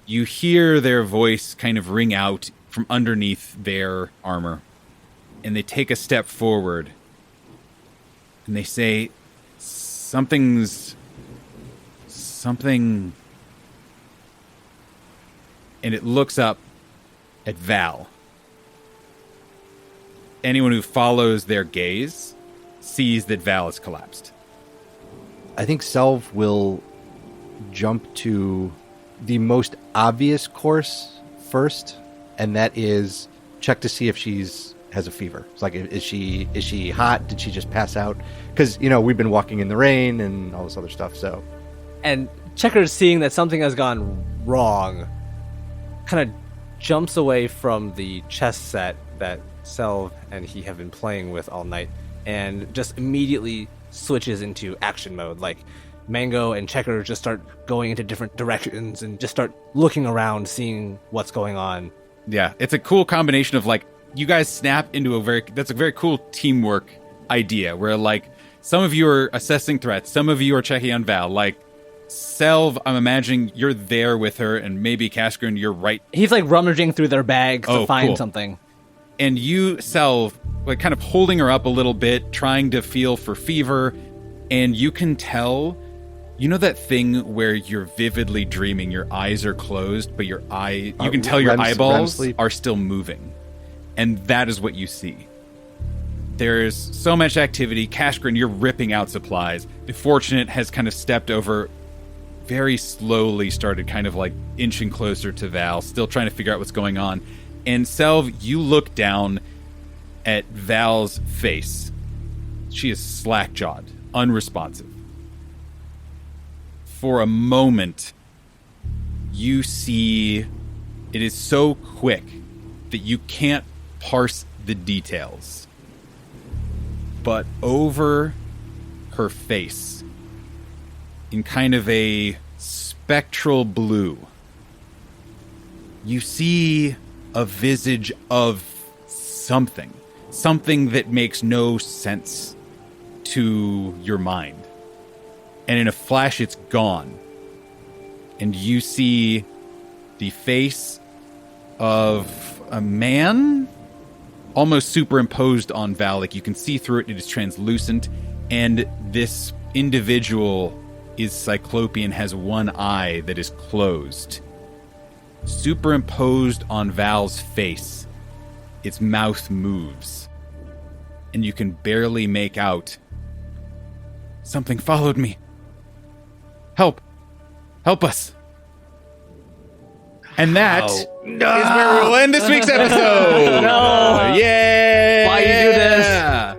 You hear their voice kind of ring out from underneath their armor, and they take a step forward, and they say, something, and it looks up at Val. Anyone who follows their gaze sees that Val has collapsed. I think Selv will jump to the most obvious course first, and that is check to see if has a fever. It's like, is she hot? Did she just pass out? Because, you know, we've been walking in the rain and all this other stuff, so. And Checkers, seeing that something has gone wrong, kind of jumps away from the chess set that Selv and he have been playing with all night and just immediately switches into action mode. Like, Mango and Checkers just start going into different directions and just start looking around, seeing what's going on. Yeah, it's a cool combination of, like, you guys snap into that's a very cool teamwork idea where, like, some of you are assessing threats, some of you are checking on Val. Like, Selv, I'm imagining you're there with her, and maybe Kashgrin, you're right. He's like rummaging through their bags to find cool. something. And you, Selv, like, kind of holding her up a little bit, trying to feel for fever, and you can tell, you know that thing where you're vividly dreaming, your eyes are closed, but you can tell your eyeballs are still moving. And that is what you see. There's so much activity. Kashgrin, you're ripping out supplies. The Fortunate has kind of stepped over, very slowly started kind of like inching closer to Val, still trying to figure out what's going on. And Selv, you look down at Val's face. She is slack-jawed, unresponsive. For a moment, you see it is so quick that you can't parse the details. But over her face, in kind of a spectral blue, you see a visage of something that makes no sense to your mind. And in a flash, it's gone. And you see the face of a man almost superimposed on Val. Like, you can see through it. It is translucent. And this individual is cyclopean, has one eye that is closed. Superimposed on Val's face, its mouth moves. And you can barely make out, something followed me. Help! Help us! And that is where we'll end this week's episode. No. Yay! Why you do this?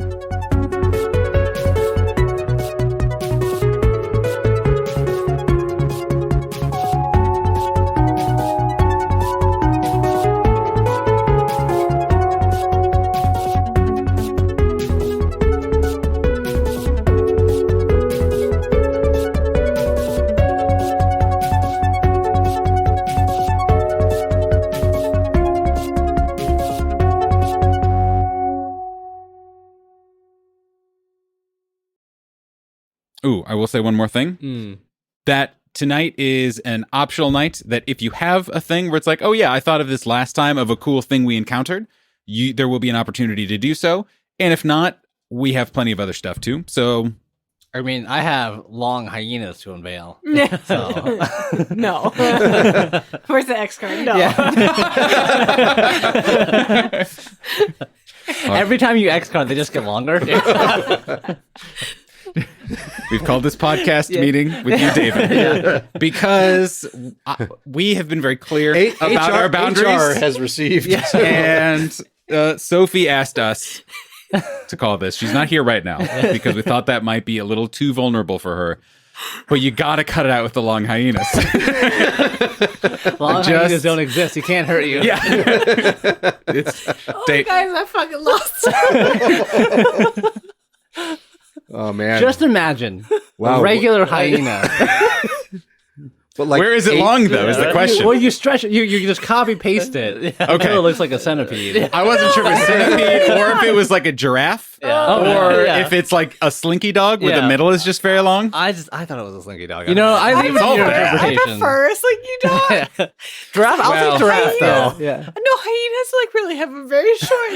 Ooh, I will say one more thing. That tonight is an optional night that if you have a thing where it's like, oh yeah, I thought of this last time of a cool thing we encountered, there will be an opportunity to do so. And if not, we have plenty of other stuff too. So I mean, I have long hyenas to unveil. So. No. Where's the X card? No. Every time you X card, they just get longer. we've called this podcast meeting with you, David, because we have been very clear about our boundaries. HR has received. And Sophie asked us to call this. She's not here right now because we thought that might be a little too vulnerable for her. But you got to cut it out with the long hyenas. Long hyenas don't exist. He can't hurt you. Yeah. Guys, I fucking lost. Oh man! Just imagine Wow. a regular hyena. But like, where is it long though? Is the question. Well, you stretch it. You just copy paste it. Okay. Until it looks like a centipede. I wasn't sure if it was centipede or if it was like a giraffe, or if it's like a slinky dog where the middle is just very long. I thought it was a slinky dog. You know, I leave it to all your bad. I interpretation. prefer a slinky dog. Giraffe. I'll take giraffe though. Yeah. No, hyenas like really have a very short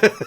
nose.